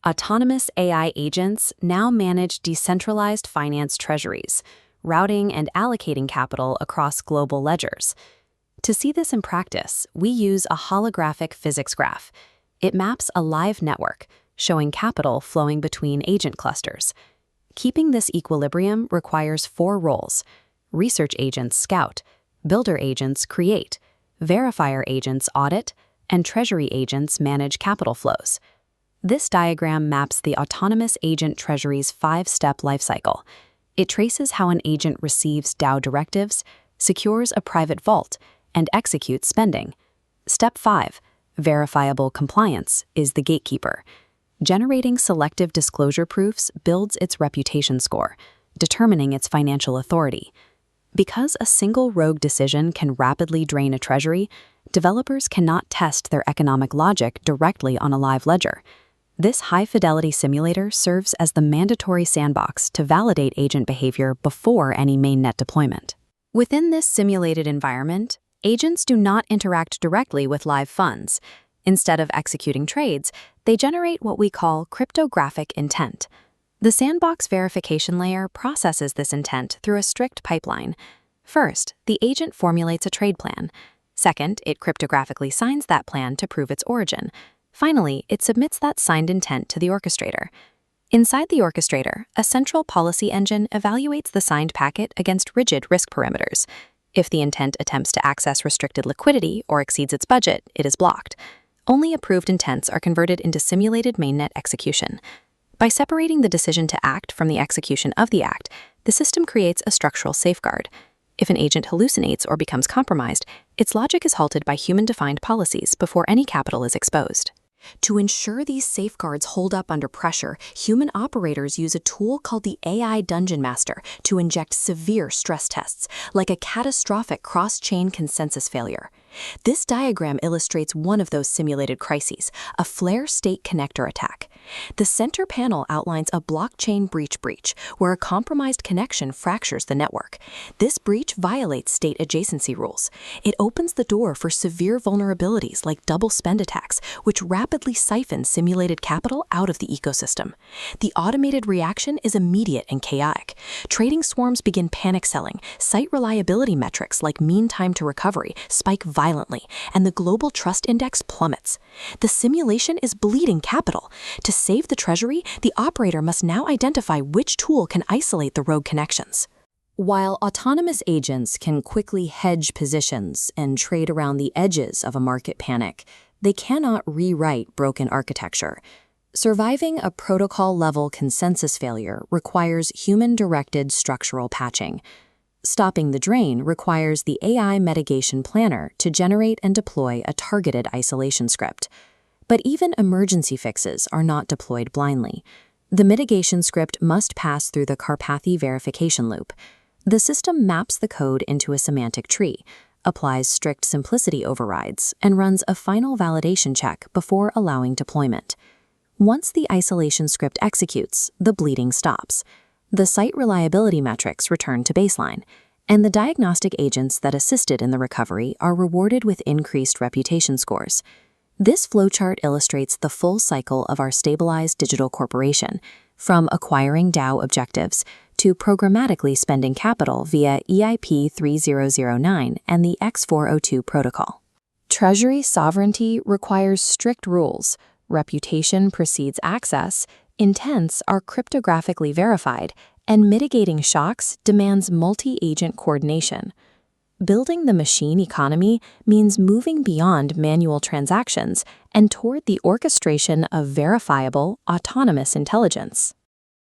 Autonomous AI agents now manage decentralized finance treasuries, routing and allocating capital across global ledgers. To see this in practice, we use a holographic physics graph. It maps a live network, showing capital flowing between agent clusters. Keeping this equilibrium requires 4 roles. Research agents scout, builder agents create, verifier agents audit, and treasury agents manage capital flows. This diagram maps the autonomous agent treasury's 5-step lifecycle. It traces how an agent receives DAO directives, secures a private vault, and executes spending. Step 5, verifiable compliance, is the gatekeeper. Generating selective disclosure proofs builds its reputation score, determining its financial authority. Because a single rogue decision can rapidly drain a treasury, developers cannot test their economic logic directly on a live ledger. This high-fidelity simulator serves as the mandatory sandbox to validate agent behavior before any mainnet deployment. Within this simulated environment, agents do not interact directly with live funds. Instead of executing trades, they generate what we call cryptographic intent. The sandbox verification layer processes this intent through a strict pipeline. First, the agent formulates a trade plan. Second, it cryptographically signs that plan to prove its origin. Finally, it submits that signed intent to the orchestrator. Inside the orchestrator, a central policy engine evaluates the signed packet against rigid risk parameters. If the intent attempts to access restricted liquidity or exceeds its budget, it is blocked. Only approved intents are converted into simulated mainnet execution. By separating the decision to act from the execution of the act, the system creates a structural safeguard. If an agent hallucinates or becomes compromised, its logic is halted by human-defined policies before any capital is exposed. To ensure these safeguards hold up under pressure, human operators use a tool called the AI Dungeon Master to inject severe stress tests, like a catastrophic cross-chain consensus failure. This diagram illustrates one of those simulated crises, a flare state connector attack. The center panel outlines a blockchain breach, where a compromised connection fractures the network. This breach violates state adjacency rules. It opens the door for severe vulnerabilities like double spend attacks, which rapidly siphon simulated capital out of the ecosystem. The automated reaction is immediate and chaotic. Trading swarms begin panic selling, site reliability metrics like mean time to recovery spike violently, and the global trust index plummets. The simulation is bleeding capital. To save the treasury, the operator must now identify which tool can isolate the rogue connections. While autonomous agents can quickly hedge positions and trade around the edges of a market panic, they cannot rewrite broken architecture. Surviving a protocol-level consensus failure requires human-directed structural patching. Stopping the drain requires the AI mitigation planner to generate and deploy a targeted isolation script. But even emergency fixes are not deployed blindly. The mitigation script must pass through the Carpathy verification loop. The system maps the code into a semantic tree, applies strict simplicity overrides, and runs a final validation check before allowing deployment. Once the isolation script executes, the bleeding stops. The site reliability metrics return to baseline, and the diagnostic agents that assisted in the recovery are rewarded with increased reputation scores. This flowchart illustrates the full cycle of our stabilized digital corporation, from acquiring DAO objectives to programmatically spending capital via EIP 3009 and the X402 protocol. Treasury sovereignty requires strict rules. Reputation precedes access, intents are cryptographically verified, and mitigating shocks demands multi-agent coordination. Building the machine economy means moving beyond manual transactions and toward the orchestration of verifiable, autonomous intelligence.